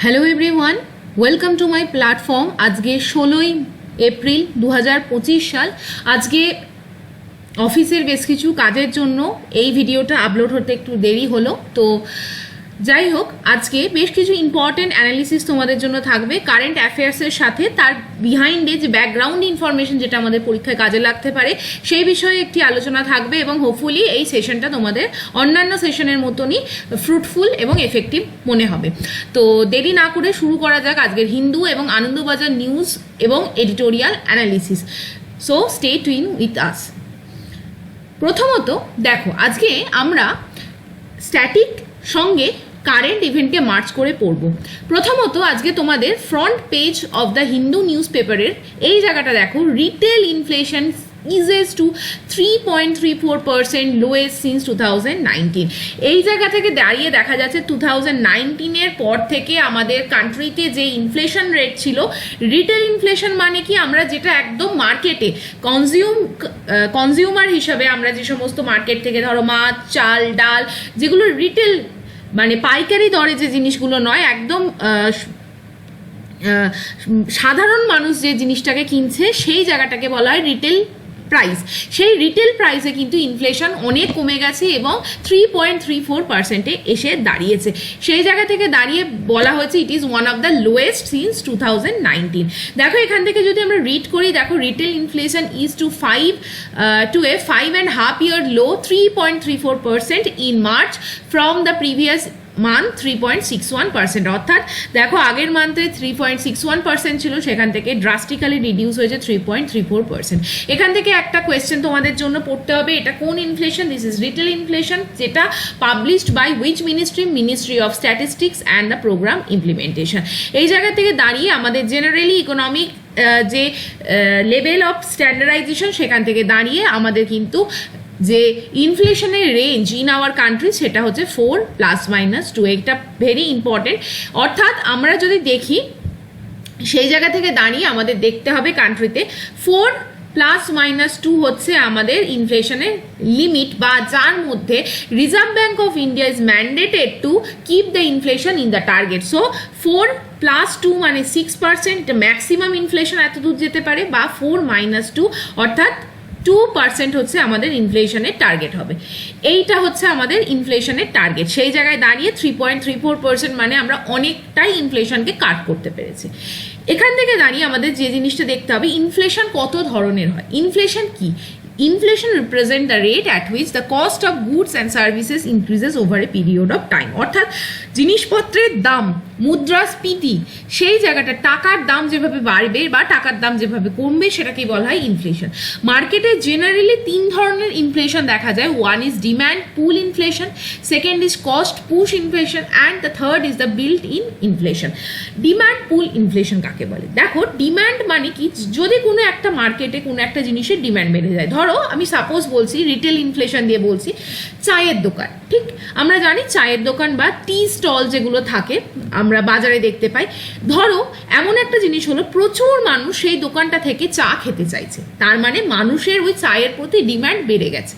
Hello everyone, welcome to my platform. আজকে 16ই April 2025 সাল। আজকে অফিসের বেশ কিছু কাজের জন্য এই ভিডিওটা আপলোড হতে একটু দেরি হলো। তো যাই হোক, আজকে বেশ কিছু ইম্পর্টেন্ট অ্যানালিসিস তোমাদের জন্য থাকবে কারেন্ট অ্যাফেয়ার্সের সাথে, তার বিহাইন্ডে যে ব্যাকগ্রাউন্ড ইনফরমেশন যেটা আমাদের পরীক্ষায় কাজে লাগতে পারে সেই বিষয়ে একটি আলোচনা থাকবে এবং হোপফুলি এই সেশনটা তোমাদের অন্যান্য সেশনের মতনই ফ্রুটফুল এবং এফেক্টিভ মনে হবে। তো দেরি না করে শুরু করা যাক আজকের হিন্দু এবং আনন্দবাজার নিউজ এবং editorial analysis. So stay twin with us. প্রথমত দেখো, আজকে আমরা স্ট্যাটিক সঙ্গে কারেন্ট ইভেন্টকে মার্চ করে পড়ব। প্রথমত আজকে তোমাদের front page of the Hindu news পেপারের এই জায়গাটা দেখো, retail inflation eases to 3.34%, lowest since 2019। এই জায়গা থেকে দাঁড়িয়ে দেখা যাচ্ছে 2019-এর পর থেকে আমাদের কান্ট্রিতে যে ইনফ্লেশন রেট ছিল, রিটেল ইনফ্লেশন মানে কি, আমরা যেটা একদম মার্কেটে কনজিউমার হিসাবে আমরা যে সমস্ত মার্কেট থেকে ধরো মাছ, চাল, ডাল, যেগুলো রিটেল মানে পাইকারি দরে যে জিনিসগুলো নয়, একদম সাধারণ মানুষ যে জিনিসটাকে কিনছে সেই জায়গাটাকে বলা হয় রিটেল প্রাইস। সেই রিটেল প্রাইসে কিন্তু ইনফ্লেশন অনেক কমে গেছে এবং 3.34%-এ এসে দাঁড়িয়েছে। সেই জায়গা থেকে দাঁড়িয়ে বলা হয়েছে it is one of the lowest since 2019। দেখো এখান থেকে যদি আমরা রিড করি, দেখো retail inflation is to a 5.5 year low 3.34% in March from the previous month 3.61%। অর্থাৎ দেখো আগের মান্থে 3.61% ছিল, সেখান থেকে ড্রাস্টিক্যালি রিডিউস হয়েছে 3.34%। এখান থেকে একটা কোয়েশ্চেন তোমাদের জন্য পড়তে হবে, এটা কোন ইনফ্লেশন? দিস ইজ রিটেল ইনফ্লেশন, যেটা published by which ministry of statistics and the program implementation. এই জায়গা থেকে দাঁড়িয়ে আমাদের জেনারেলি ইকোনমিক যে লেভেল অফ স্ট্যান্ডার্ডাইজেশন, সেখান থেকে দাঁড়িয়ে আমাদের কিন্তু যে ইনফ্লেশনের রেঞ্জ ইন আওয়ার কান্ট্রি সেটা হচ্ছে 4+-2। এটা ভেরি ইম্পর্টেন্ট। অর্থাৎ আমরা যদি দেখি সেই জায়গা থেকে দাঁড়িয়ে আমাদের দেখতে হবে কান্ট্রিতে 4+-2 হচ্ছে আমাদের ইনফ্লেশনের লিমিট, বা যার মধ্যে reserve bank of India is mandated to keep the inflation in the target. So 4+2 মানে 6%, ম্যাক্সিমাম ইনফ্লেশন এত দূর যেতে পারে, বা 4-2 অর্থাৎ 2% হচ্ছে আমাদের ইনফ্লেশনের টার্গেট হবে। এইটা হচ্ছে আমাদের ইনফ্লেশনের টার্গেট। সেই জায়গায় দাঁড়িয়ে 3.34% মানে আমরা অনেকটাই ইনফ্লেশনকে কাট করতে পেরেছি। এখান থেকে দাঁড়িয়ে আমাদের যে জিনিসটা দেখতে হবে, ইনফ্লেশন কত ধরনের হয়। ইনফ্লেশন কি? Inflation represent the rate at which the cost of goods and services increases over a period of time। অর্থাৎ জিনিসপত্রের দাম, মুদ্রাস্ফীতি, সেই জায়গাটা টাকার দাম যেভাবে বাড়বে বা টাকার দাম যেভাবে কমবে সেটাকেই বলা হয় ইনফ্লেশন। মার্কেটে জেনারেলি 3 ধরনের ইনফ্লেশন দেখা যায়। One is demand pool inflation, second is cost push inflation, and the third is the built in inflation. Demand pool inflation কাকে বলে? দেখো, ডিম্যান্ড মানে কি, যদি কোনো একটা মার্কেটে কোনো একটা জিনিসের ডিম্যান্ড বেড়ে যায়, ধরো আমি সাপোজ বলছি, রিটেল ইনফ্লেশন দিয়ে বলছি, চায়ের দোকান, ঠিক আমরা জানি চায়ের দোকান বা টি স্টল যেগুলো থাকে আমরা বাজারে দেখতে পাই। ধরো এমন একটা জিনিস হলো, প্রচুর মানুষ সেই দোকানটা থেকে চা খেতে চাইছে, তার মানে মানুষের ওই চায়ের প্রতি ডিম্যান্ড বেড়ে গেছে।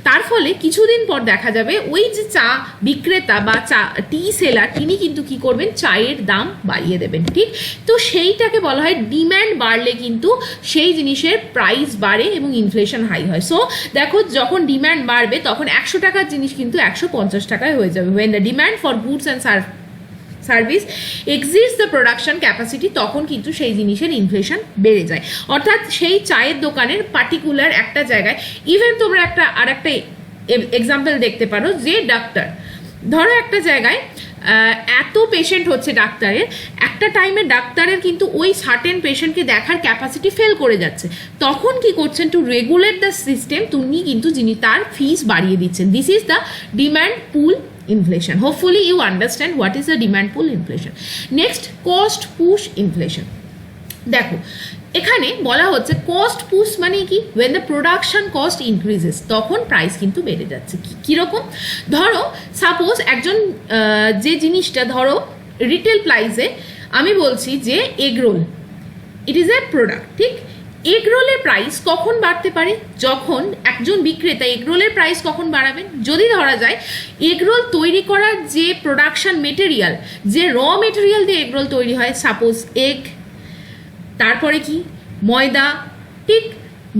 তার ফলে কিছুদিন পর দেখা যাবে ওই যে চা বিক্রেতা বা চা টি সেলার, তিনি কিন্তু কি করবেন, চায়ের দাম বাড়িয়ে দেবেন, ঠিক? তো সেইটাকে বলা হয় ডিম্যান্ড বাড়লে কিন্তু সেই জিনিসের প্রাইস বাড়ে এবং ইনফ্লেশন হাই হয়। সো দেখো, যখন ডিম্যান্ড বাড়বে তখন 100 টাকার জিনিস কিন্তু 150 টাকায় হয়ে যাবে। when the demand for goods and service exist the production capacity, তখন কিন্তু সেই জিনিসের ইনফ্লেশন বেড়ে যায়। অর্থাৎ সেই চায়ের দোকানের পার্টিকুলার একটা জায়গায়, ইভেন তোমরা আর একটা এক্সাম্পল দেখতে পারো, যে ডাক্তার, ধরো একটা জায়গায় এত পেশেন্ট হচ্ছে ডাক্তারের, একটা টাইমে ডাক্তারের কিন্তু ওই সার্টেন পেশেন্টকে দেখার ক্যাপাসিটি ফেল করে যাচ্ছে, তখন কি করছেন, টু রেগুলেট দ্য সিস্টেম, তিনি কিন্তু তার ফিস বাড়িয়ে দিচ্ছেন। This is the demand pool inflation. Hopefully you understand what is the demand pull inflation. Next, cost push inflation. দেখো এখানে বলা হচ্ছে কস্ট পুশ মানে কি, when the production cost increases, তখন প্রাইস কিন্তু বেড়ে যাচ্ছে। কীরকম? ধরো সাপোজ একজন যে জিনিসটা, ধরো রিটেল প্রাইসে আমি বলছি যে egg roll, it is a product, ঠিক? এগরোলের প্রাইস কখন বাড়তে পারে? যখন একজন বিক্রেতা এগরোলের প্রাইস কখন বাড়াবেন? যদি ধরা যায় এগরোল তৈরি করার যে প্রোডাকশন মেটেরিয়াল, যে র মেটেরিয়াল দিয়ে এগরোল তৈরি হয়, সাপোজ এগ, তারপরে কি ময়দা, ঠিক,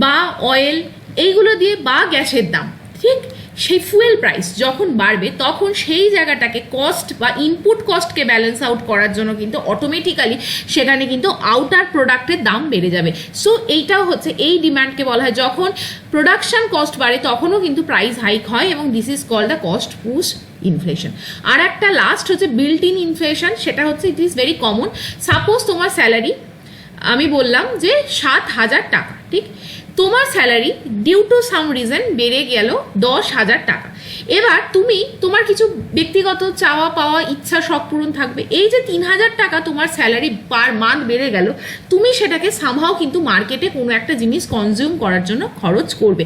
বা অয়েল, এইগুলো দিয়ে, বা গ্যাসের দাম, ঠিক, সেই ফুয়েল প্রাইস যখন বাড়বে তখন সেই জায়গাটাকে কস্ট বা ইনপুট কস্টকে ব্যালেন্স আউট করার জন্য কিন্তু অটোমেটিক্যালি সেখানে কিন্তু আউটার প্রোডাক্টের দাম বেড়ে যাবে। সো এইটাও হচ্ছে, এই ডিমান্ডকে বলা হয় যখন প্রোডাকশন কস্ট বাড়ে তখনও কিন্তু প্রাইস হাইক হয়, এবং this is called the cost push inflation. আর একটা লাস্ট হচ্ছে বিল্ট ইন ইনফ্লেশন, সেটা হচ্ছে it is very common. Suppose তোমার স্যালারি আমি বললাম যে 7,000 টাকা, ঠিক, তোমার salary due to some reason বেড়ে গেল 10,000 টাকা। এবার তুমি তোমার কিছু ব্যক্তিগত চাওয়া পাওয়া ইচ্ছা শখ পূরণ থাকবে, এই যে 3,000 টাকা তোমার স্যালারি পার মান্থ বেড়ে গেল, তুমি সেটাকে সামহাও কিন্তু মার্কেটে কোনো একটা জিনিস কনজিউম করার জন্য খরচ করবে।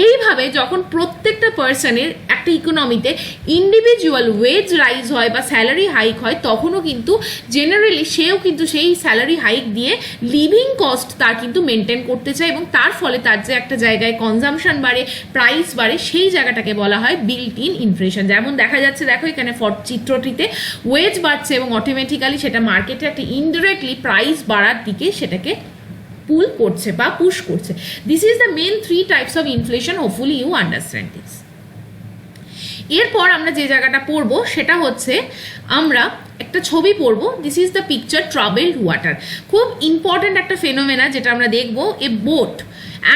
এইভাবে যখন প্রত্যেকটা পার্সনের একটা ইকোনমিতে ইন্ডিভিজুয়াল ওয়েজ রাইজ হয় বা স্যালারি হাইক হয়, তখনও কিন্তু জেনারেলি সেও কিন্তু সেই স্যালারি হাইক দিয়ে লিভিং কস্ট তার কিন্তু মেনটেন করতে চায়, এবং তার ফলে তার যে একটা জায়গায় কনজামশন বাড়ে, প্রাইস বাড়ে, সেই জায়গাটাকে বলা হয় বিল্ট ইন ইনফ্লেশন। যেমন দেখা যাচ্ছে, দেখো এখানে চিত্রটিতে ওয়েজ বাড়ছে এবং অটোমেটিক্যালি সেটা মার্কেটে একটা ইনডিরেক্টলি প্রাইস বাড়ার দিকে সেটাকে পুল করছে বা পুশ করছে। This is the main 3 types of inflation. Hopefully you understand this. এরপর আমরা যে জায়গাটা পড়বো সেটা হচ্ছে আমরা একটা ছবি পড়বো। This is the picture travelled water. খুব ইম্পর্টেন্ট একটা ফেনোমেনা যেটা আমরা দেখবো, a boat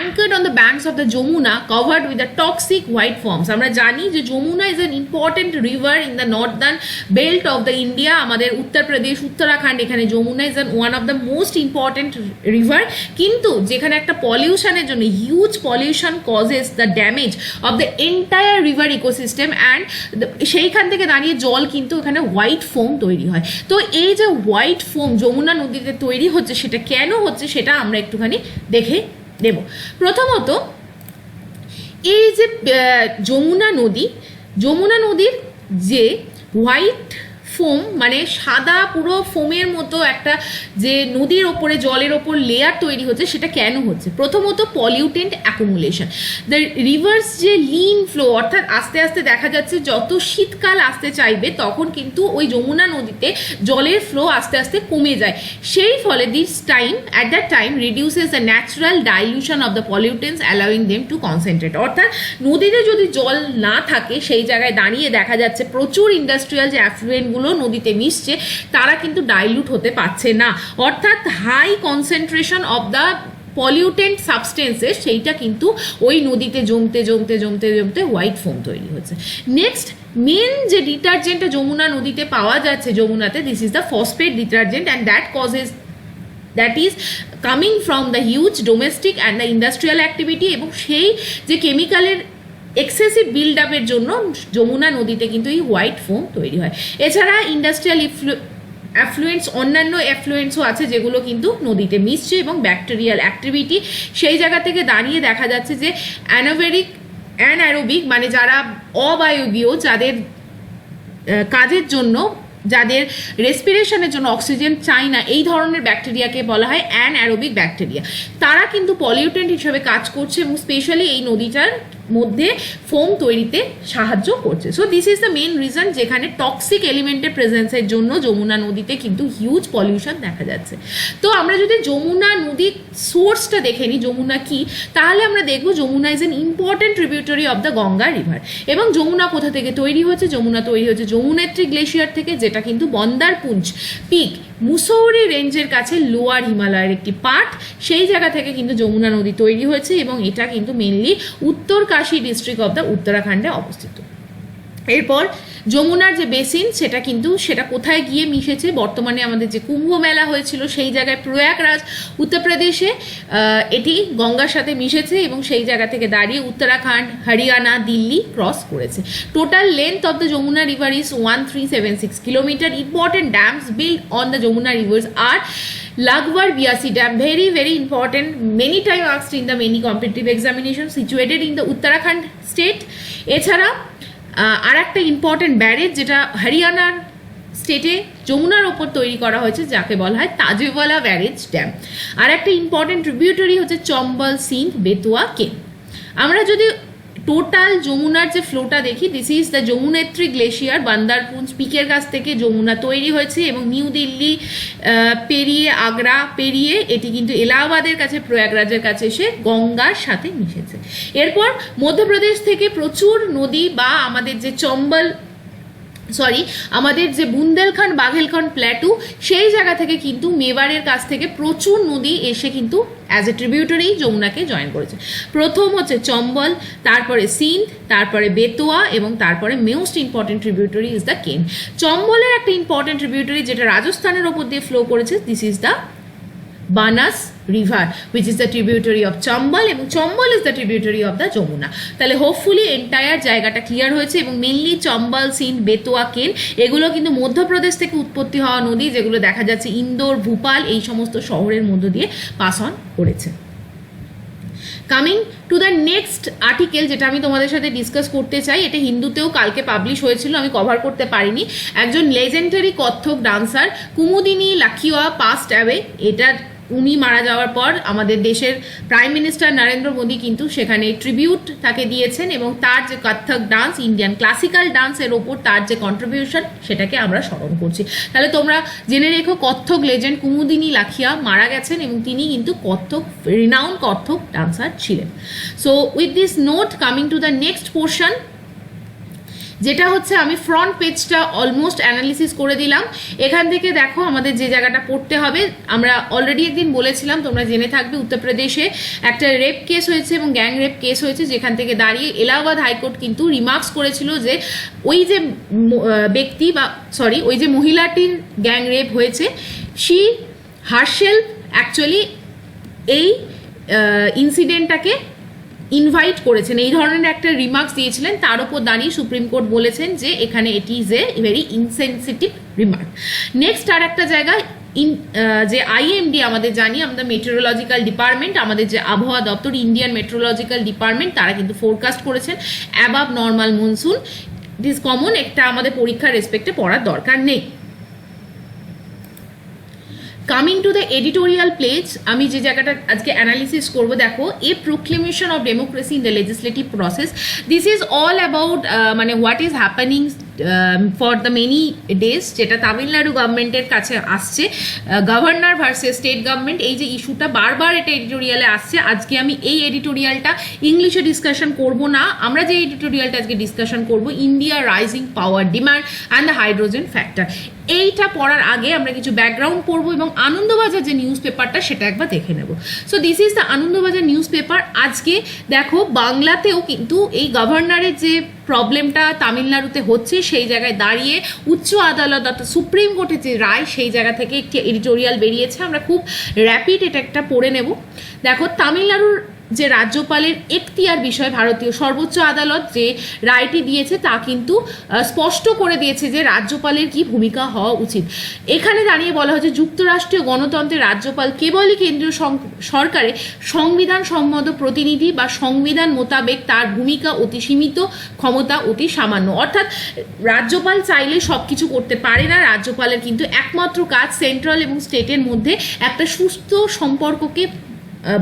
anchored on the banks of the Jamuna covered with the toxic white foams. আমরা জানি যে Jamuna is an important river in the northern belt of the India. আমাদের উত্তরপ্রদেশ, উত্তরাখণ্ড, এখানে Jamuna is one of the most important river, কিন্তু যেখানে একটা পলিউশনের জন্য huge pollution causes the damage of the entire river ecosystem, and সেইখান থেকে দাঁড়িয়ে জল কিন্তু এখানে হোয়াইট ফোম তৈরি হয়। তো এই যে হোয়াইট ফোম যমুনা নদীতে তৈরি হচ্ছে, সেটা কেন হচ্ছে সেটা আমরা একটুখানি দেখে দেব। প্রথমত এই যে যমুনা নদীর যে হোয়াইট ফোম, মানে সাদা পুরো ফোমের মতো একটা যে নদীর ওপরে জলের ওপর লেয়ার তৈরি হচ্ছে, সেটা কেন হচ্ছে? প্রথমত পলিউটেন্ট অ্যাকুমুলেশন। দ্য রিভার্স যে লিন ফ্লো, অর্থাৎ আস্তে আস্তে দেখা যাচ্ছে যত শীতকাল আসতে চাইবে তখন কিন্তু ওই যমুনা নদীতে জলের ফ্লো আস্তে আস্তে কমে যায়। সেই ফলে at that time reduces the natural dilution of the pollutants allowing them to concentrate. অর্থাৎ নদীতে যদি জল না থাকে সেই জায়গায় দাঁড়িয়ে দেখা যাচ্ছে প্রচুর ইন্ডাস্ট্রিয়াল যে অ্যাফ্লুয়েন্টগুলো নদীতে মিশছে তারা কিন্তু ডাইলুট হতে পারছে না, অর্থাৎ high concentration of the pollutant substances সেইটা কিন্তু ওই নদীতে জমতে জমতে জমতে জমতে হোয়াইট ফোম তৈরি হচ্ছে। নেক্সট মেন যে ডিটারজেন্টটা যমুনা নদীতে পাওয়া যাচ্ছে যমুনাতে, this is the phosphate detergent, and that is coming from the huge domestic and the industrial activity, এবং সেই যে কেমিক্যালের এক্সেসিভ বিল্ড আপের জন্য যমুনা নদীতে কিন্তু এই হোয়াইট ফোম তৈরি হয়। এছাড়া ইন্ডাস্ট্রিয়াল অ্যাফ্লুয়েন্টস, অন্যান্য অ্যাফ্লুয়েন্টসও আছে যেগুলো কিন্তু নদীতে মিশছে, এবং ব্যাকটেরিয়াল অ্যাক্টিভিটি সেই জায়গা থেকে দাঁড়িয়ে দেখা যাচ্ছে যে অ্যানারোবিক মানে যারা অবায়বীয়, যাদের কাজের জন্য, যাদের রেসপিরেশনের জন্য অক্সিজেন চাই না, এই ধরনের ব্যাকটেরিয়াকে বলা হয় অ্যানারোবিক ব্যাকটেরিয়া। তারা কিন্তু পলিউটেন্ট হিসেবে কাজ করছে এবং স্পেশালি এই নদীটার মধ্যে ফোম তৈরিতে সাহায্য করছে। So this is the main reason যেখানে টক্সিক এলিমেন্টের প্রেজেন্সের জন্য যমুনা নদীতে কিন্তু হিউজ পলিউশন দেখা যাচ্ছে। তো আমরা যদি যমুনা নদীর সোর্সটা দেখে নিই, যমুনা কি, তাহলে আমরা দেখব Yamuna is an important tributary of the Ganga river. এবং যমুনা কোথা থেকে তৈরি হয়েছে? যমুনা তৈরি হয়েছে যমুনেত্রী গ্লেশিয়ার থেকে, যেটা কিন্তু বন্দারপুঞ্জ পিক মুসৌরি রেঞ্জের কাছে লোয়ার হিমালয়ের একটি পার্ট, সেই জায়গা থেকে কিন্তু যমুনা নদী তৈরি হয়েছে, এবং এটা কিন্তু মেনলি উত্তর কাশী ডিস্ট্রিক্ট অফ দ্য উত্তরাখণ্ডে অবস্থিত। এরপর যমুনার যে বেসিন সেটা কোথায় গিয়ে মিশেছে? বর্তমানে আমাদের যে কুম্ভ মেলা হয়েছিল সেই জায়গায় প্রয়াগরাজ উত্তরপ্রদেশে এটি গঙ্গার সাথে মিশেছে, এবং সেই জায়গা থেকে দাঁড়িয়ে উত্তরাখণ্ড, হরিয়ানা, দিল্লি ক্রস করেছে। Total length of the Yamuna river is 1376 kilometre. Important dams built on the Jamuna rivers are Wbcs dam, very very important, many times asked in the many competitive examinations, situated in the Uttarakhand state. এছাড়া আর একটা important barrage যেটা হরিয়ানার স্টেটে যমুনার ওপর তৈরি করা হয়েছে, যাকে বলা হয় তাজেওয়ালা ব্যারেজ ড্যাম। আর একটা ইম্পর্টেন্ট ট্রিবিউটারি হচ্ছে চম্বল, সিন্ধ, বেতুয়া, কেন। আমরা যদি টোটাল যমুনার যে ফ্লোটা দেখি, this is the Yamunotri glacier, Bandarpunch পিকের কাছ থেকে যমুনা তৈরি হয়েছে এবং নিউ দিল্লি পেরিয়ে, আগ্রা পেরিয়ে এটি কিন্তু এলাহাবাদের কাছে, প্রয়াগরাজের কাছে এসে গঙ্গার সাথে মিশেছে। এরপর মধ্যপ্রদেশ থেকে প্রচুর নদী বা আমাদের যে আমাদের যে বুন্দেলখণ্ড বাঘেলখণ্ড প্ল্যাটু, সেই জায়গা থেকে কিন্তু মেবারের কাছ থেকে প্রচুর নদী এসে কিন্তু অ্যাজ এ ট্রিবিউটারি যমুনাকে জয়েন করেছে। প্রথম হচ্ছে চম্বল, তারপরে সিন্ধ, তারপরে বেতোয়া এবং তারপরে most important tributary is the কেন। চম্বলের একটা ইম্পর্টেন্ট ট্রিবিউটারি যেটা রাজস্থানের ওপর দিয়ে ফ্লো করেছে, this is the Banas river which is the tributary of Chambal, এবং Chambal is the tributary of the Jamuna. তাহলে হোপফুলি এন্টায়ার জায়গাটা ক্লিয়ার হয়েছে। এবং মেনলি চম্বল, সিন্ধ, বেতোয়া, কেন এগুলো কিন্তু মধ্যপ্রদেশ থেকে উৎপত্তি হওয়া নদী, যেগুলো দেখা যাচ্ছে ইন্দোর, ভূপাল এই সমস্ত শহরের মধ্য দিয়ে পাস অন করেছে। Coming to the next article, যেটা আমি তোমাদের সাথে ডিসকাস করতে চাই, এটা হিন্দুতেও কালকে পাবলিশ হয়েছিল, আমি কভার করতে পারিনি। একজন legendary Kathak dancer Kumudini Lakhia passed away. এটা উনি মারা যাওয়ার পর আমাদের দেশের প্রাইম মিনিস্টার নরেন্দ্র মোদী কিন্তু সেখানে ট্রিবিউট তাকে দিয়েছেন, এবং তার যে কত্থক ডান্স, ইন্ডিয়ান ক্লাসিক্যাল ডান্সের ওপর তার যে কন্ট্রিবিউশন, সেটাকে আমরা স্মরণ করছি। তাহলে তোমরা জেনে রেখো, কত্থক লেজেন্ড কুমুদিনী লাখিয়া মারা গেছেন এবং তিনি কিন্তু কত্থক রিনাউন্ড কত্থক ডান্সার ছিলেন। So with this note, coming to the next portion, যেটা হচ্ছে আমি ফ্রন্ট পেজটা অলমোস্ট অ্যানালিসিস করে দিলাম। এখান থেকে দেখো আমাদের যে জায়গাটা পড়তে হবে, আমরা অলরেডি একদিন বলেছিলাম, তোমরা জেনে থাকবে, উত্তরপ্রদেশে একটা রেপ কেস হয়েছে এবং গ্যাং রেপ কেস হয়েছে, যেখান থেকে দাঁড়িয়ে এলাহাবাদ হাইকোর্ট কিন্তু রিমার্কস করেছিল যে ওই যে ব্যক্তি বা ওই যে মহিলাটির গ্যাং রেপ হয়েছে, শি হারসেলফ অ্যাকচুয়ালি এই ইনসিডেন্টটাকে ইনভাইট করেছেন, এই ধরনের একটা রিমার্কস দিয়েছিলেন। তার উপর দাঁড়িয়ে সুপ্রিম কোর্ট বলেছেন যে এখানে এটি is a very insensitive remark. Next আর একটা জায়গায় যে আইএমডি আমাদের জানি, আমাদের মেট্রোলজিক্যাল ডিপার্টমেন্ট, আমাদের যে আবহাওয়া দপ্তর, ইন্ডিয়ান মেট্রোলজিক্যাল ডিপার্টমেন্ট, তারা কিন্তু ফোরকাস্ট করেছেন above normal monsoon. It is common, একটা আমাদের পরীক্ষার রেসপেক্টে পড়ার দরকার নেই। Coming to the editorial page, আমি যে জায়গাটা আজকে অ্যানালিসিস করবো, দেখো, a proclamation of democracy in the legislative process. This is all about মানে what is happening for the many days, যেটা তামিলনাড়ু গভর্নমেন্টের কাছে আসছে, গভর্নর ভার্সেস স্টেট গভর্নমেন্ট, এই যে ইস্যুটা বারবার এটা এডিটোরিয়ালে আসছে। আজকে আমি এই এডিটোরিয়ালটা ইংলিশে ডিসকাশন করব না, আমরা যে এডিটোরিয়ালটা আজকে ডিসকাশন করব, India rising power demand and the hydrogen factor. এইটা পড়ার আগে আমরা কিছু ব্যাকগ্রাউন্ড পড়বো এবং আনন্দবাজার যে নিউজ পেপারটা সেটা একবার দেখে নেব। So this is the Anandabazar news paper. আজকে দেখো, বাংলাতেও কিন্তু এই গভর্নরের যে প্রবলেমটা তামিলনাড়ুতে হচ্ছে, সেই জায়গায় দাঁড়িয়ে উচ্চ আদালত অর্থাৎ সুপ্রিম কোর্টের যে রায়, সেই জায়গা থেকে একটি এডিটোরিয়াল বেরিয়েছে। আমরা খুব র্যাপিড এটা একটা পড়ে নেব। দেখো, তামিলনাড়ুর যে রাজ্যপালের এখতিয়ার বিষয় ভারতীয় সর্বোচ্চ আদালত যে রায়টি দিয়েছে, তা কিন্তু স্পষ্ট করে দিয়েছে যে রাজ্যপালের কি ভূমিকা হওয়া উচিত। এখানে দাঁড়িয়ে বলা হয়েছে, যুক্তরাষ্ট্রীয় গণতন্ত্রের রাজ্যপাল কেবলই কেন্দ্রীয় সরকারে সংবিধান সম্মত প্রতিনিধি বা সংবিধান মোতাবেক তার ভূমিকা অতি সীমিত, ক্ষমতা অতি সামান্য। অর্থাৎ রাজ্যপাল চাইলে সব কিছু করতে পারে না। রাজ্যপালের কিন্তু একমাত্র কাজ সেন্ট্রাল এবং স্টেটের মধ্যে একটা সুস্থ সম্পর্ককে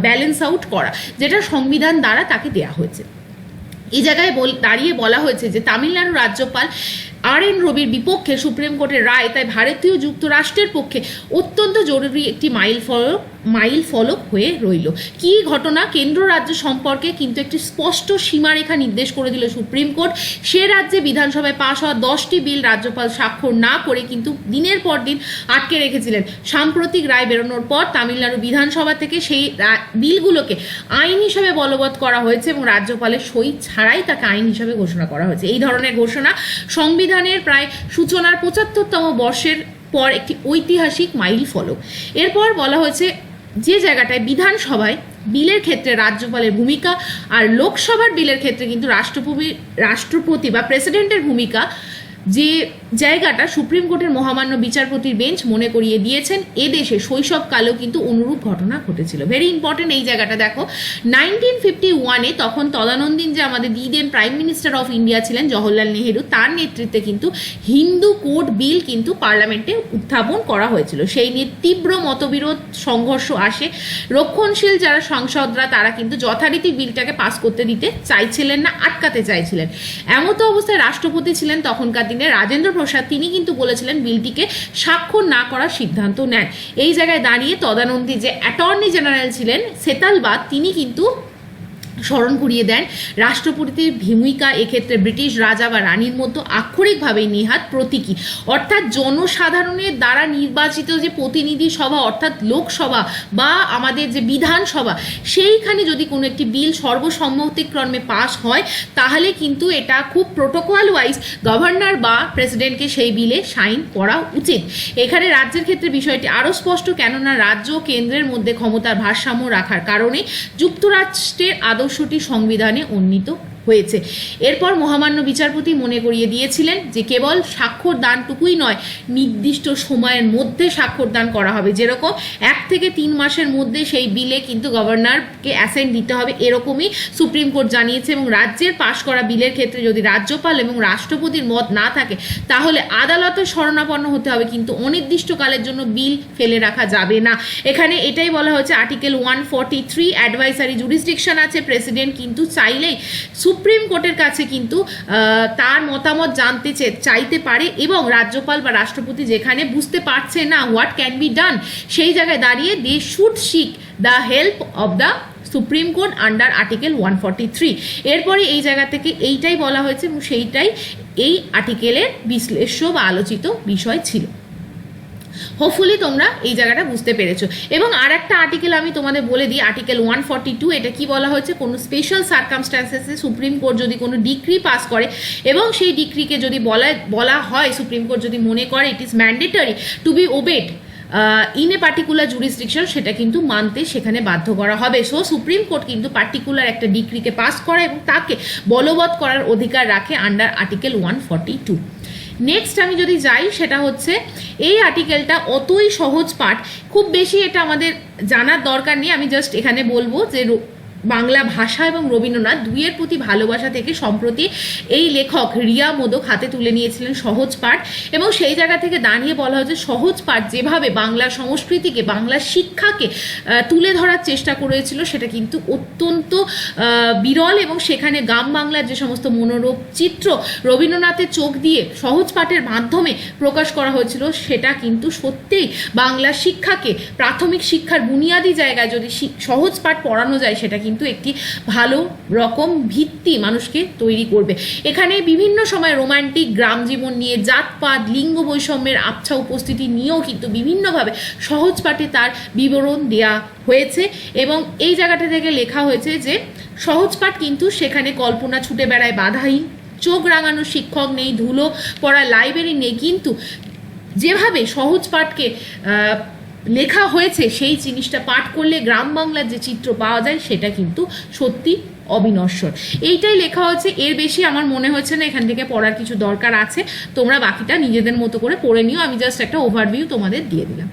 ব্যালেন্স আউট করা, যেটা সংবিধান দ্বারা তাকে দেয়া হয়েছে। এই জায়গায় দাঁড়িয়ে বলা হয়েছে যে তামিলনাড়ু রাজ্যপাল আর.এন. রবির বিপক্ষে সুপ্রিম কোর্টের রায় তাই ভারতীয় যুক্তরাষ্ট্রের পক্ষে অত্যন্ত জরুরি একটি মাইল ফলক হয়ে রইল। কি ঘটনা, কেন্দ্র রাজ্য সম্পর্কে কিন্তু একটি স্পষ্ট সীমারেখা নির্দেশ করে দিল সুপ্রিম কোর্ট। সে রাজ্যে বিধানসভায় পাশ হওয়া 10টি বিল রাজ্যপাল স্বাক্ষর না করে কিন্তু দিনের পর দিন আটকে রেখেছিলেন। সাম্প্রতিক রায় বেরোনোর পর তামিলনাড়ু বিধানসভা থেকে সেই বিলগুলোকে আইন হিসাবে বলবৎ করা হয়েছে এবং রাজ্যপালের সই ছাড়াই তাকে আইন হিসাবে ঘোষণা করা হয়েছে। এই ধরনের ঘোষণা সংবিধানের প্রায় সূচনার 75তম বর্ষের পর একটি ঐতিহাসিক মাইল ফলক। এরপর বলা হয়েছে, যে জায়গাটায় বিধানসভায় বিলের ক্ষেত্রে রাজ্যপালের ভূমিকা আর লোকসভার বিলের ক্ষেত্রে কিন্তু রাষ্ট্রপতি বা প্রেসিডেন্টের ভূমিকা যে জায়গাটা সুপ্রিম কোর্টের মহামান্য বিচারপতির বেঞ্চ মনে করিয়ে দিয়েছেন এদেশে শৈশবকালেও কিন্তু অনুরূপ ঘটনা ঘটেছিল। ভেরি ইম্পর্টেন্ট এই জায়গাটা দেখো, 1951-এ তখন তদানন্দিন যে আমাদের the then prime minister of India ছিলেন জওহরলাল নেহেরু, তার নেতৃত্বে কিন্তু হিন্দু কোড বিল কিন্তু পার্লামেন্টে উত্থাপন করা হয়েছিল। সেই নিয়ে তীব্র মতবিরোধ সংঘর্ষ আসে। রক্ষণশীল যারা সাংসদরা তারা কিন্তু যথারীতি বিলটাকে পাস করতে দিতে চাইছিলেন না, আটকাতে চাইছিলেন। এমতো অবস্থায় রাষ্ট্রপতি ছিলেন তখনকার দিনে রাজেন্দ্র প্রসাদ, তিনি কিন্তু বলেছিলেন বিলটিকে স্বাক্ষর না করার সিদ্ধান্ত নেন। এই জায়গায় দাঁড়িয়ে তদানন্দি যে অ্যাটর্নি জেনারেল ছিলেন সেতালবাদ, তিনি কিন্তু স্মরণ করিয়ে দেন রাষ্ট্রপতির ভূমিকা এক্ষেত্রে ব্রিটিশ রাজা বা রানীর মতো আক্ষরিকভাবেই নিহাত প্রতীকী, অর্থাৎ জনসাধারণের দ্বারা নির্বাচিত যে প্রতিনিধি সভা অর্থাৎ লোকসভা বা আমাদের যে বিধানসভা, সেইখানে যদি কোনো একটি বিল সর্বসম্মতিক্রমে পাস হয় তাহলে কিন্তু এটা খুব প্রোটোকল ওয়াইজ গভর্নর বা প্রেসিডেন্টকে সেই বিলে সাইন করা উচিত। এখানে রাজ্যের ক্ষেত্রে বিষয়টি আরও স্পষ্ট, কেননা রাজ্য ও কেন্দ্রের মধ্যে ক্ষমতার ভারসাম্য রাখার কারণে যুক্তরাষ্ট্রের আদর্শটি সংবিধানে উন্নীত হয়েছে। এরপর মহামান্য বিচারপতি মনে করিয়ে দিয়েছিলেন যে কেবল স্বাক্ষর দানটুকুই নয়, নির্দিষ্ট সময়ের মধ্যে স্বাক্ষর দান করা হবে, যেরকম 1 থেকে 3 মাসের মধ্যে সেই বিলে কিন্তু গভর্নরকে অ্যাসেন্ট দিতে হবে, এরকমই সুপ্রিম কোর্ট জানিয়েছে। এবং রাজ্যের পাশ করা বিলের ক্ষেত্রে যদি রাজ্যপাল এবং রাষ্ট্রপতির মত না থাকে তাহলে আদালতের শরণাপন্ন হতে হবে, কিন্তু অনির্দিষ্টকালের জন্য বিল ফেলে রাখা যাবে না। এখানে এটাই বলা হয়েছে আর্টিকেল 143 অ্যাডভাইসারি জুরিসডিকশন আছে, প্রেসিডেন্ট কিন্তু চাইলেই সুপ্রিম কোর্টের কাছে কিন্তু তার মতামত জানতে চাইতে পারে, এবং রাজ্যপাল বা রাষ্ট্রপতি যেখানে বুঝতে পারছে না হোয়াট ক্যান বি ডান, সেই জায়গায় দাঁড়িয়ে they should seek the help of the supreme court under article 143। এরপরে এই জায়গা থেকে এইটাই বলা হয়েছে এবং সেইটাই এই আর্টিকেলের বিশ্লেষ্য বা আলোচিত বিষয় ছিল। হোপফুলি তোমরা এই জায়গাটা বুঝতে পেরেছো। এবং আর একটা আর্টিকেল আমি তোমাদের বলে দিই, আর্টিকেল 142, এটা কি বলা হয়েছে, কোনো স্পেশাল সার্কামস্ট্যান্সেসে সুপ্রিম কোর্ট যদি কোনো ডিক্রি পাস করে এবং সেই ডিক্রিকে যদি বলা হয়, সুপ্রিম কোর্ট যদি মনে করে it is mandatory to be obeyed in a particular jurisdiction, সেটা কিন্তু মানতে সেখানে বাধ্য করা হবে। সো সুপ্রিম কোর্ট কিন্তু পার্টিকুলার একটা ডিক্রিকে পাস করা এবং তাকে বলবৎ করার অধিকার রাখে আন্ডার আর্টিকেল 142। নেক্সট আমি যদি যাই, সেটা হচ্ছে এই আর্টিকেলটা অতই সহজ পাঠ, খুব বেশি এটা আমাদের জানার দরকার নেই। আমি জাস্ট এখানে বলবো যে বাংলা ভাষা এবং রবীন্দ্রনাথ দুইয়ের প্রতি ভালোবাসা থেকে সম্প্রতি এই লেখক রিয়া মোদক হাতে তুলে নিয়েছিলেন সহজ পাঠ, এবং সেই জায়গা থেকে দাঁড়িয়ে বলা হয়েছে সহজ পাঠ যেভাবে বাংলার সংস্কৃতিকে, বাংলার শিক্ষাকে তুলে ধরার চেষ্টা করেছিল সেটা কিন্তু অত্যন্ত বিরল, এবং সেখানে গ্রাম বাংলার যে সমস্ত মনোরম চিত্র রবীন্দ্রনাথের চোখ দিয়ে সহজ পাঠের মাধ্যমে প্রকাশ করা হয়েছিল, সেটা কিন্তু সত্যিই বাংলার শিক্ষাকে, প্রাথমিক শিক্ষার বুনিয়াদী জায়গায় যদি সহজ পাঠ পড়ানো যায় সেটা কিন্তু একটি ভালো রকম ভিত্তি মানুষকে তৈরি করবে। এখানে বিভিন্ন সময় রোমান্টিক গ্রাম জীবন নিয়ে, জাতপাত, লিঙ্গ বৈষম্যের আবছা উপস্থিতি নিয়েও কিন্তু বিভিন্নভাবে সহজ পাঠে তার বিবরণ দেয়া হয়েছে, এবং এই জায়গাটা থেকে লেখা হয়েছে যে সহজ পাঠ কিন্তু সেখানে কল্পনা ছুটে বেড়ায় বাধাহীন, চোখ রাঙানো শিক্ষক নেই, ধুলো পড়া লাইব্রেরি নেই, কিন্তু যেভাবে সহজ পাঠকে লেখা হয়েছে সেই জিনিসটা পাঠ করলে গ্রাম বাংলার যে চিত্র পাওয়া যায় সেটা কিন্তু সত্যি অবিনশ্বর। এইটাই লেখা হয়েছে, এর বেশি আমার মনে হচ্ছে না এখান থেকে পড়ার কিছু দরকার আছে। তোমরা বাকিটা নিজেদের মতো করে পড়ে নিও, আমি জাস্ট একটা ওভারভিউ তোমাদের দিয়ে দিলাম।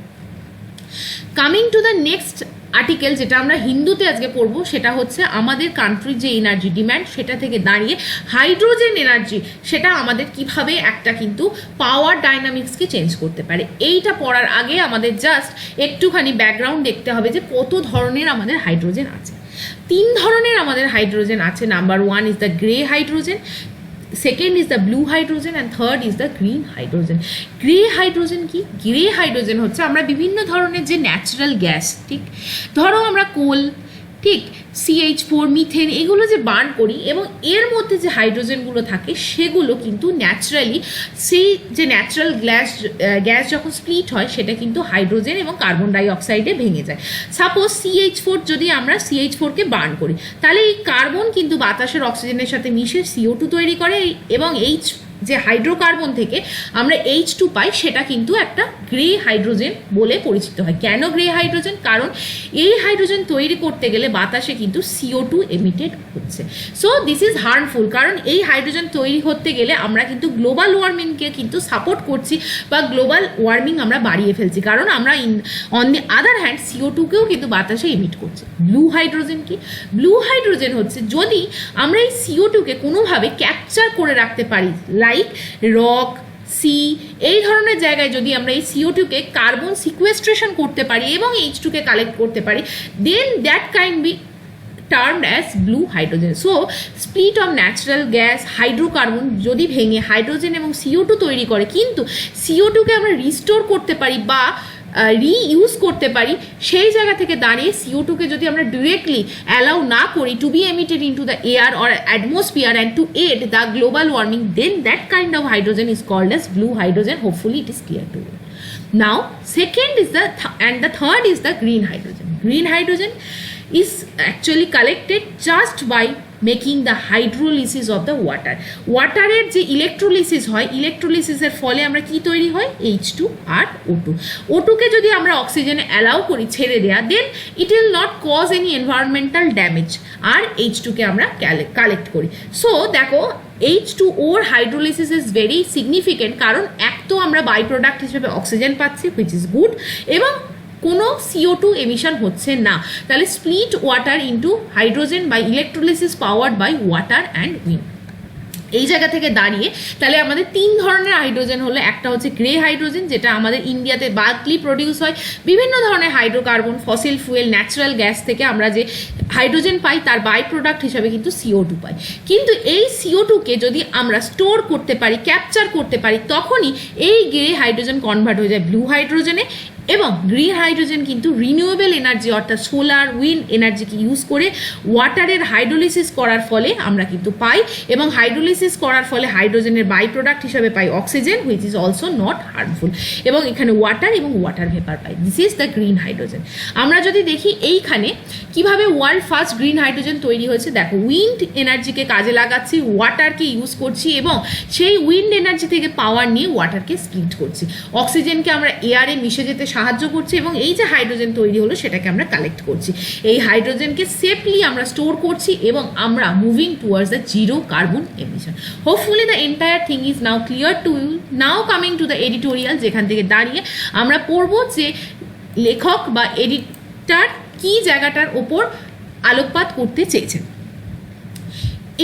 Coming to the next article, যেটা আমরা হিন্দুতে আজকে পড়বো, সেটা হচ্ছে আমাদের কান্ট্রির যে এনার্জি ডিম্যান্ড সেটা থেকে দাঁড়িয়ে হাইড্রোজেন এনার্জি, সেটা আমাদের কিভাবে একটা কিন্তু পাওয়ার ডাইনামিক্সকে চেঞ্জ করতে পারে। এইটা পড়ার আগে আমাদের জাস্ট একটুখানি ব্যাকগ্রাউন্ড দেখতে হবে যে কত ধরনের আমাদের হাইড্রোজেন আছে। 3 ধরনের আমাদের হাইড্রোজেন আছে। Number 1 is the grey hydrogen, second is the blue hydrogen and third is the green hydrogen. Grey hydrogen কি? গ্রে হাইড্রোজেন হচ্ছে আমরা বিভিন্ন ধরনের যে ন্যাচারাল গ্যাস, ঠিক ধরো আমরা কোল, ঠিক CH4, মিথেন, এগুলো যে বার্ন করি এবং এর মধ্যে যে হাইড্রোজেনগুলো থাকে সেগুলো কিন্তু ন্যাচারালি সেই যে ন্যাচারাল গ্যাস যখন স্প্লিট হয় সেটা কিন্তু হাইড্রোজেন এবং কার্বন ডাই অক্সাইডে ভেঙে যায়। সাপোজ CH4 যদি আমরা CH4কে বার্ন করি তাহলে এই কার্বন কিন্তু বাতাসের অক্সিজেনের সাথে মিশে CO2 তৈরি করে এবং যে হাইড্রোকার্বন থেকে আমরা H2 পাই সেটা কিন্তু একটা গ্রে হাইড্রোজেন বলে পরিচিত হয়। কেন গ্রে হাইড্রোজেন? কারণ এই হাইড্রোজেন তৈরি করতে গেলে বাতাসে কিন্তু CO2 এমিটেড হচ্ছে। সো দিস ইজ হার্মফুল, কারণ এই হাইড্রোজেন তৈরি করতে গেলে আমরা কিন্তু গ্লোবাল ওয়ার্মিংকে কিন্তু সাপোর্ট করছি বা গ্লোবাল ওয়ার্মিং আমরা বাড়িয়ে ফেলছি, কারণ আমরা অন দি আদার হ্যান্ড CO2কেও কিন্তু বাতাসে এমিট করছি। ব্লু হাইড্রোজেন কি? ব্লু হাইড্রোজেন হচ্ছে যদি আমরা এই CO2কে কোনোভাবে ক্যাপচার করে রাখতে পারি, লাইক রক, সি, এই ধরনের জায়গায় যদি আমরা এই CO2কে কার্বন সিকুয়েস্ট্রেশন করতে পারি এবং H2কে কালেক্ট করতে পারি, then that can be termed as blue hydrogen. So split of natural gas hydrocarbon যদি ভেঙে হাইড্রোজেন এবং CO2 তৈরি করে, কিন্তু CO2কে আমরা রিস্টোর করতে পারি বা রিইউজ করতে পারি, সেই জায়গা থেকে দাঁড়িয়ে CO2কে যদি আমরা ডিরেক্টলি অ্যালাউ না করি to be emitted into the air or atmosphere and to add the global warming, then that kind of hydrogen is called as blue hydrogen. Hopefully it is clear to you. Now second is the third is the green hydrogen. Green hydrogen is actually collected just by making the hydrolysis of the water. ওয়াটারের যে ইলেকট্রোলিসিস হয়, ইলেকট্রোলিসিসের ফলে আমরা কি তৈরি হয়? H2 আর O2। O2কে যদি আমরা অক্সিজেনে অ্যালাউ করি, ছেড়ে দেয়া, then it will not cause any environmental damage, আর H2কে আমরা কালেক্ট করি। সো দেখো H2Oর হাইড্রোলিসিস ইজ ভেরি সিগনিফিকেন্ট, কারণ এক তো আমরা বাই প্রোডাক্ট হিসেবে অক্সিজেন পাচ্ছি হুইচ ইজ গুড, এবং কোনো CO2 এমিশন হচ্ছে না। তাহলে split water into hydrogen by electrolysis powered by water and wind. এই জায়গা থেকে দাঁড়িয়ে তাহলে আমাদের তিন ধরনের হাইড্রোজেন হলো, একটা হচ্ছে গ্রে হাইড্রোজেন যেটা আমাদের ইন্ডিয়াতে বাল্কলি প্রডিউস হয়, বিভিন্ন ধরনের hydrocarbon, fossil fuel, natural gas থেকে আমরা যে হাইড্রোজেন পাই তার বাই প্রোডাক্ট হিসাবে কিন্তু CO2 পাই। কিন্তু এই CO2কে যদি আমরা স্টোর করতে পারি, ক্যাপচার করতে পারি, তখনই এই গ্রে হাইড্রোজেন কনভার্ট হয়ে যায় ব্লু হাইড্রোজেনে, এবং গ্রিন হাইড্রোজেন কিন্তু রিনিউয়েবল এনার্জি অর্থাৎ সোলার, উইন্ড এনার্জিকে ইউজ করে ওয়াটারের হাইড্রোলিসিস করার ফলে আমরা কিন্তু পাই, এবং হাইড্রোলিসিস করার ফলে হাইড্রোজেনের বাই প্রোডাক্ট হিসাবে পাই oxygen which is also not harmful, এবং এখানে ওয়াটার এবং ওয়াটার ভেপার পাই। This is the green hydrogen. আমরা যদি দেখি এইখানে কিভাবে ওয়ার্ল্ড ফার্স্ট গ্রিন হাইড্রোজেন তৈরি হয়েছে, দেখো উইন্ড এনার্জিকে কাজে লাগাচ্ছি, ওয়াটারকে ইউজ করছি, এবং সেই উইন্ড এনার্জি থেকে পাওয়ার নিয়ে ওয়াটারকে স্প্লিট করছি, অক্সিজেনকে আমরা এয়ারে মিশে যেতে সাহায্য করছি, এবং এই যে হাইড্রোজেন তৈরি হলো সেটাকে আমরা কালেক্ট করছি। এই হাইড্রোজেনকে সেফলি আমরা স্টোর করছি, এবং আমরা moving towards the zero carbon emission. Hopefully the entire thing is now clear to you. Now coming to the editorial, যেখান থেকে দাঁড়িয়ে আমরা পড়বো যে লেখক বা এডিটর কি জায়গাটার ওপর আলোকপাত করতে চেয়েছেন।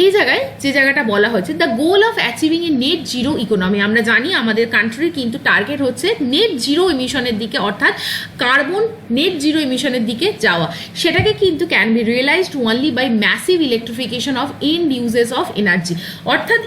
এই জায়গায় যে জায়গাটা বলা হচ্ছে the goal of achieving A net zero economy. আমরা জানি আমাদের কান্ট্রির কিন্তু টার্গেট হচ্ছে নেট জিরো এমিশনের দিকে, অর্থাৎ কার্বন নেট জিরো এমিশনের দিকে যাওয়া। সেটাকে কিন্তু can be realised only by massive electrification of end uses of energy, অর্থাৎ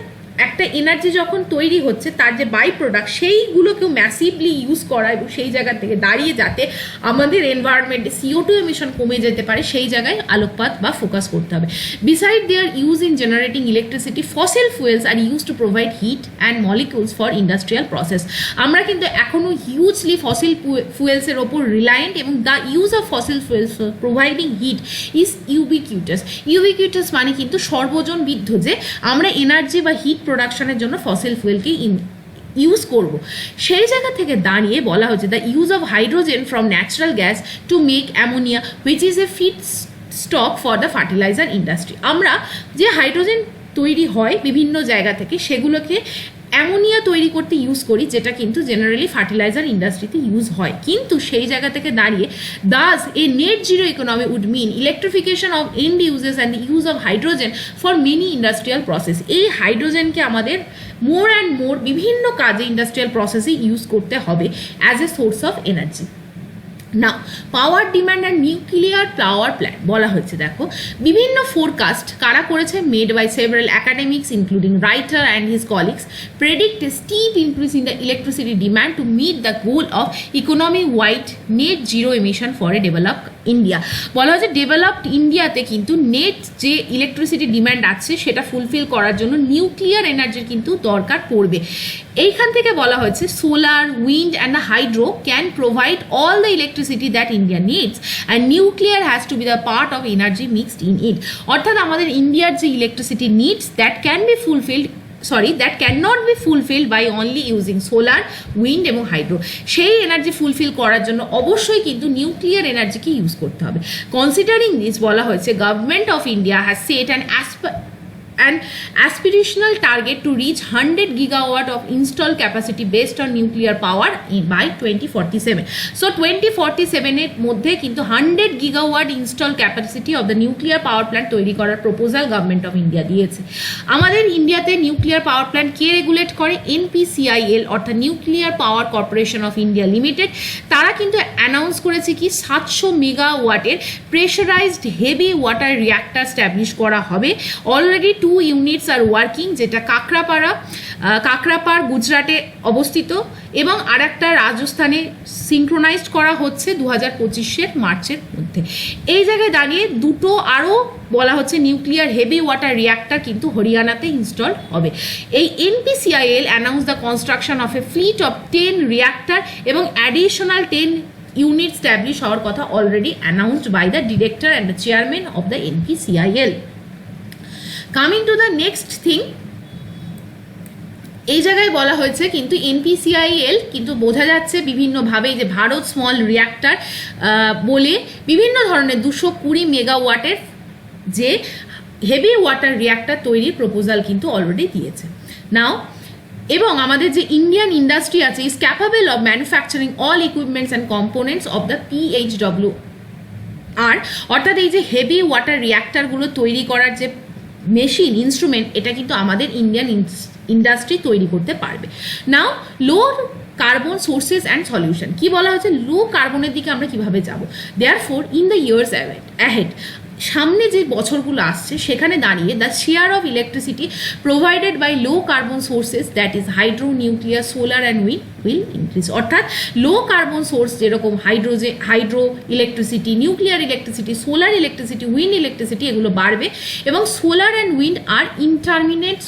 একটা এনার্জি যখন তৈরি হচ্ছে তার যে বাই প্রোডাক্ট সেইগুলোকেও ম্যাসিভলি ইউজ করা, এবং সেই জায়গা থেকে দাঁড়িয়ে যাতে আমাদের এনভায়রনমেন্টে CO2 এমিশন কমে যেতে পারে সেই জায়গায় আলোকপাত বা ফোকাস করতে হবে। Beside their use in generating electricity, fossil fuels are use to provide heat and molecules for industrial process. আমরা কিন্তু এখনও হিউজলি ফসিল ফুয়েলসের ওপর রিলায়েন্ট, এবং the use of fossil fuels providing heat is ubiquitous. Ubiquitous মানে কিন্তু সর্বজনবিদ্ধ যে আমরা এনার্জি বা হিট প্রোডাকশনের জন্য ফসিল ফুয়েলকে ইউজ করব। সেই জায়গা থেকে দাঁড়িয়ে বলা হচ্ছে the use of hydrogen from natural gas to make ammonia which is a feed stock for the fertiliser industry. আমরা যে হাইড্রোজেন তৈরি হয় বিভিন্ন জায়গা থেকে সেগুলোকে অ্যামোনিয়া তৈরি করতে ইউজ করি, যেটা কিন্তু জেনারেলি ফার্টিলাইজার ইন্ডাস্ট্রিতে ইউজ হয়। কিন্তু সেই জায়গা থেকে দাঁড়িয়ে thus a net zero economy would mean electrification of end uses and the use of hydrogen for many industrial process. এই হাইড্রোজেনকে আমাদের মোর অ্যান্ড মোর বিভিন্ন কাজে ইন্ডাস্ট্রিয়াল প্রসেসে ইউজ করতে হবে as a source of energy. না power demand and nuclear power plant বলা হয়েছে। দেখো বিভিন্ন ফোরকাস্ট কারা করেছে, made by several academics including writer and his colleagues predict a steep increase in the electricity demand to meet the goal of economy wide net zero emission for a developed India. বলা হয়েছে developed ইন্ডিয়াতে কিন্তু net যে electricity demand আছে সেটা fulfil করার জন্য nuclear এনার্জির কিন্তু দরকার পড়বে। এইখান থেকে বলা হয়েছে solar, wind and the hydro can provide all the electricity that India needs and nuclear has to B the part of energy mixed in it. অর্থাৎ আমাদের ইন্ডিয়ার যে electricity needs that can B fulfilled that cannot be fulfilled by only using solar, wind এবং hydro. সেই energy fulfil করার জন্য অবশ্যই কিন্তু নিউক্লিয়ার এনার্জিকে ইউজ করতে হবে। কনসিডারিং দিস বলা হয়েছে government of India has set an aspirational target to reach 100 gigawatt of installed capacity based on nuclear power by 2047. So 2047 এর মধ্যে কিন্তু 100 gigawatt installed capacity of the nuclear power plant তৈরি করার proposal government of India দিয়েছে। আমাদের ইন্ডিয়াতে nuclear power plant কে regulate করে? NPCIL অর্থাৎ nuclear power corporation of India limited. তারা কিন্তু অ্যানাউন্স করেছে কি 700 মেগাওয়াটের pressurised heavy water reactor establish করা হবে। অলরেডি 2 ইউনিটস আর ওয়ার্কিং, যেটা কাকরাপাড় গুজরাটে অবস্থিত এবং আর একটা রাজস্থানে সিঙ্ক্রোনাইজড করা হচ্ছে 2025 মার্চের মধ্যে। এই জায়গায় দাঁড়িয়ে দুটো আরও বলা হচ্ছে নিউক্লিয়ার হেভি ওয়াটার রিঅ্যাক্টর কিন্তু হরিয়ানাতে ইনস্টল হবে। এই NPCIL announce the construction of a fleet of 10 reactor এবং অ্যাডিশনাল 10 ইউনিট স্ট্যাবলিশ হওয়ার কথা already announced by the director and the chairman of the NPCIL। Coming to the next thing, এই জায়গায় বলা হয়েছে কিন্তু NPCIL কিন্তু বোঝা যাচ্ছে বিভিন্নভাবে যে ভারত স্মল রিঅ্যাক্টর বলে বিভিন্ন ধরনের 220 মেগাওয়াটের যে হেভি ওয়াটার রিঅ্যাক্টর তৈরির প্রপোজাল কিন্তু অলরেডি দিয়েছে নাও। এবং আমাদের যে ইন্ডিয়ান ইন্ডাস্ট্রি আছে is capable of manufacturing all equipments and components of the PHW আর অর্থাৎ এই যে হেভি ওয়াটার রিঅ্যাক্টরগুলো তৈরি করার যে মেশিন ইনস্ট্রুমেন্ট, এটা কিন্তু আমাদের ইন্ডিয়ান ইন্ডাস্ট্রি তৈরি করতে পারবে। Now low carbon sources and solution, কি বলা হয়েছে? লো কার্বনের দিকে আমরা কিভাবে যাব? Therefore in the years ahead, সামনে যে বছরগুলো আসছে সেখানে দাঁড়িয়ে the share of electricity provided by low carbon sources that is hydro, nuclear, solar and wind will increase. অর্থাৎ লো কার্বন সোর্স যেরকম hydro electricity, nuclear electricity, solar electricity, wind electricity এগুলো বাড়বে এবং solar and wind are intermittent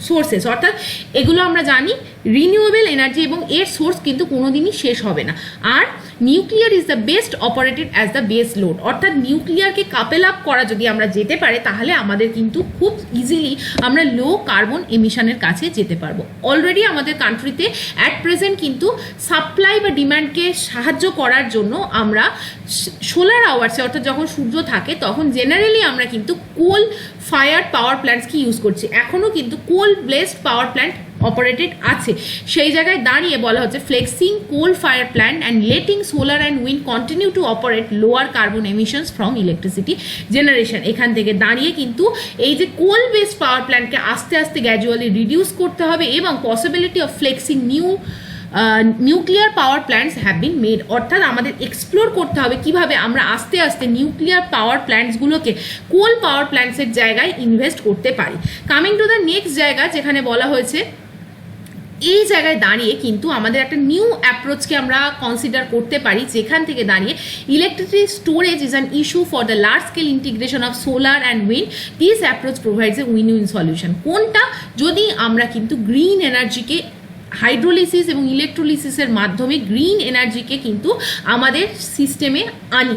sources, অর্থাৎ এগুলো আমরা জানি renewable energy এবং এর সোর্স কিন্তু কোনোদিনই শেষ হবে না। আর nuclear is the best operated as the base load, অর্থাৎ নিউক্লিয়ারকে কাপেল আপ করা যদি আমরা যেতে পারে তাহলে আমাদের কিন্তু খুব ইজিলি আমরা লো কার্বন এমিশনের কাছে যেতে পারবো। অলরেডি আমাদের কান্ট্রিতে অ্যাট প্রেজেন্ট কিন্তু সাপ্লাই বা ডিম্যান্ডকে সাহায্য করার জন্য আমরা সোলার আওয়ার্সে অর্থাৎ যখন সূর্য থাকে তখন জেনারেলি আমরা কিন্তু কোল ফায়ার পাওয়ার প্ল্যান্টসকে ইউজ করছি। এখনও কিন্তু coal based power plant operated আছে। সেই জায়গায় দাঁড়িয়ে বলা হচ্ছে flexing coal fire plant and letting solar and wind continue to operate lower carbon emissions from electricity generation. এখান থেকে দাঁড়িয়ে কিন্তু এই যে কোল বেসড পাওয়ার প্ল্যান্টকে আস্তে আস্তে গ্র্যাজুয়ালি রিডিউস করতে হবে এবং possibility of flexing nuclear power plants have been made, অর্থাৎ আমাদের এক্সপ্লোর করতে হবে কিভাবে আমরা আস্তে আস্তে নিউক্লিয়ার পাওয়ার প্ল্যান্টসগুলোকে কোল পাওয়ার প্ল্যান্টসের জায়গায় ইনভেস্ট করতে পারি। কামিং টু দ্য নেক্সট জায়গা যেখানে বলা হয়েছে এই জায়গায় দাঁড়িয়ে কিন্তু আমাদের একটা নিউ অ্যাপ্রোচকে আমরা কনসিডার করতে পারি, যেখান থেকে দাঁড়িয়ে electricity storage is an issue for the large scale integration of solar and wind. This approach provides a win win solution. কোনটা? যদি আমরা কিন্তু গ্রিন এনার্জিকে হাইড্রোলিসিস এবং ইলেকট্রোলিসিসের মাধ্যমে গ্রিন এনার্জিকে কিন্তু আমাদের সিস্টেমে আনি।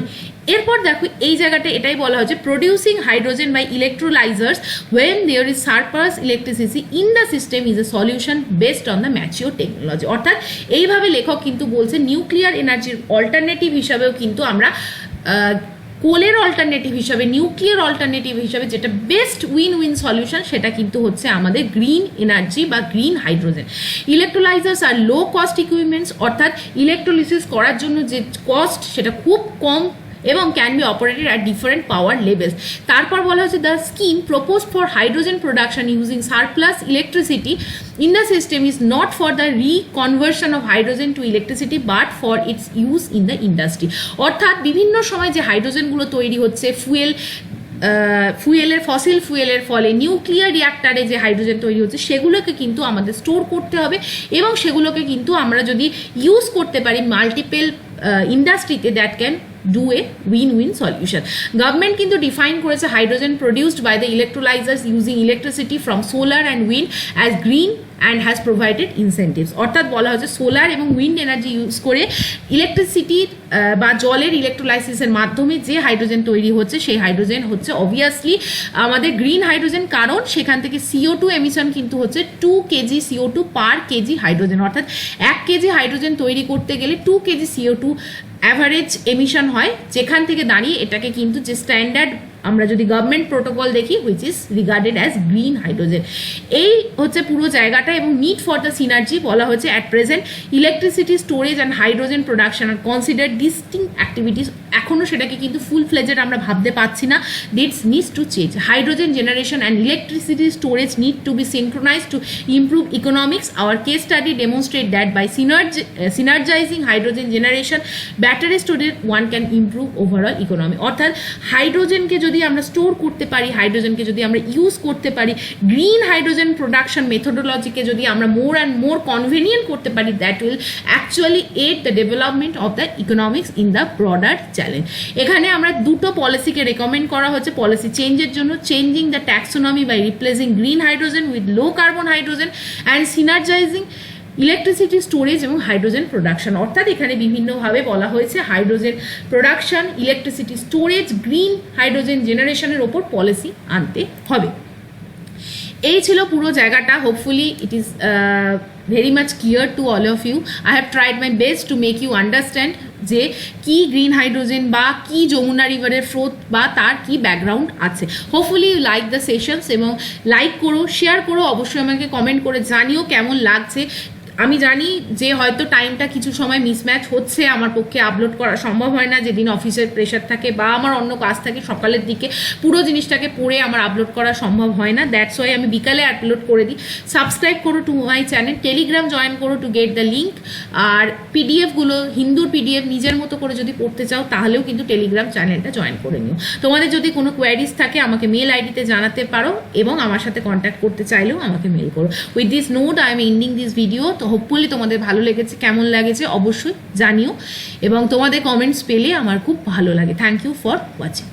এরপর দেখো এই জায়গাটা এটাই বলা হচ্ছে producing hydrogen by electrolysers when there is surplus electricity in the system is a solution based on the mature technology. অর্থাৎ এইভাবে লেখক কিন্তু বলছে নিউক্লিয়ার এনার্জির অল্টারনেটিভ হিসাবেও কিন্তু আমরা কোলের অল্টারনেটিভ হিসাবে, নিউক্লিয়ার অল্টারনেটিভ হিসাবে যেটা বেস্ট উইন উইন সলিউশন সেটা কিন্তু হচ্ছে আমাদের গ্রিন এনার্জি বা গ্রিন হাইড্রোজেন। ইলেকট্রোলাইজার্স আর লো কস্ট ইকুইপমেন্টস, অর্থাৎ ইলেকট্রোলিসিস করার জন্য যে কস্ট সেটা খুব কম এবং can be operated at different power levels. তারপর বলা হচ্ছে the scheme proposed for hydrogen production using surplus electricity in the system is not for the reconversion of hydrogen to electricity but for its use in the industry। অর্থাৎ বিভিন্ন সময় যে হাইড্রোজেনগুলো তৈরি হচ্ছে fossil ফুয়েলের ফলে নিউক্লিয়ার রিঅ্যাক্টারে যে হাইড্রোজেন তৈরি হচ্ছে সেগুলোকে কিন্তু আমাদের স্টোর করতে হবে এবং সেগুলোকে কিন্তু আমরা যদি ইউজ করতে পারি মাল্টিপল ইন্ডাস্ট্রিতে that can do a win-win solution. Government কিন্তু define করেছে hydrogen produced by the electrolyzers using electricity from solar and wind as green and has provided incentives. অর্থাৎ বলা হচ্ছে সোলার এবং উইন্ড এনার্জি ইউজ করে ইলেকট্রিসিটির বা জলের ইলেকট্রোলাইসিসের মাধ্যমে যে হাইড্রোজেন তৈরি হচ্ছে সেই হাইড্রোজেন হচ্ছে অবভিয়াসলি আমাদের গ্রিন হাইড্রোজেন, কারণ সেখান থেকে CO2 এমিশন কিন্তু হচ্ছে 2 কেজি CO2 পার কেজি হাইড্রোজেন। অর্থাৎ 1 কেজি হাইড্রোজেন তৈরি করতে গেলে 2 কেজি CO2 অ্যাভারেজ এমিশন হয়, যেখান থেকে দাঁড়িয়ে এটাকে কিন্তু যে স্ট্যান্ডার্ড আমরা যদি গভর্নমেন্ট প্রোটোকল দেখি which is regarded as green hydrogen. এই হচ্ছে পুরো জায়গাটা। এবং নিড ফর দ্য সিনার্জি বলা হচ্ছে at present electricity storage and hydrogen production are consider distinct activities. এখনও সেটাকে কিন্তু ফুল ফ্লেজেড আমরা ভাবতে পারছি না। This needs to change. Hydrogen generation and electricity storage need to be synchronise to improve economics. Our case study demonstrate that by synergizing hydrogen generation battery storage one can improve overall economy. অর্থাৎ হাইড্রোজেনকে যদি আমরা store করতে পারি, হাইড্রোজেনকে যদি আমরা use করতে পারি, গ্রিন হাইড্রোজেন প্রোডাকশন মেথোডোলজিকে যদি আমরা মোর অ্যান্ড মোর কনভিনিয়েন্ট করতে পারি, that will actually aid the development of the economics in the broader challenge. এখানে আমরা দুটো পলিসিকে রেকমেন্ড করা হচ্ছে পলিসি চেঞ্জের জন্য: changing the taxonomy by replacing green hydrogen with low carbon hydrogen and synergising electricity storage এবং হাইড্রোজেন প্রোডাকশন। অর্থাৎ এখানে বিভিন্নভাবে বলা হয়েছে hydrogen production, electricity storage, green hydrogen জেনারেশনের ওপর পলিসি আনতে হবে। এই ছিল পুরো জায়গাটা। Hopefully it is very much clear to all of you. I have tried my best to make you understand যে কি গ্রিন হাইড্রোজেন বা কি যমুনা রিভারের ফ্লোথ বা তার কি ব্যাকগ্রাউন্ড আছে। Hopefully you like the sessions এবং লাইক করো, শেয়ার করো, অবশ্যই আমাকে কমেন্ট করে জানিও কেমন লাগছে। আমি জানি যে হয়তো টাইমটা কিছু সময় মিসম্যাচ হচ্ছে, আমার পক্ষে আপলোড করা সম্ভব হয় না যেদিন অফিসের প্রেশার থাকে বা আমার অন্য কাজ থাকে সকালের দিকে, পুরো জিনিসটাকে পড়ে আমার আপলোড করা সম্ভব হয় না। দ্যাটস ওয়াই আমি বিকালে আপলোড করে দিই। সাবস্ক্রাইব করো to my channel, Telegram join করো টু গেট দ্য লিঙ্ক। আর পিডিএফগুলো হিন্দুর পিডিএফ নিজের মতো করে যদি পড়তে চাও তাহলেও কিন্তু টেলিগ্রাম চ্যানেলটা জয়েন করে নিও। তোমাদের যদি কোনো কোয়ারিজ থাকে আমাকে মেল আইডিতে জানাতে পারো এবং আমার সাথে কন্ট্যাক্ট করতে চাইলেও আমাকে মেল করো। With this note I am ending this video. তো হোপফুলি তোমাদের ভালো লেগেছে, কেমন লাগেছে অবশ্যই জানিও এবং তোমাদের কমেন্টস পেলে আমার খুব ভালো লাগে। Thank you for watching.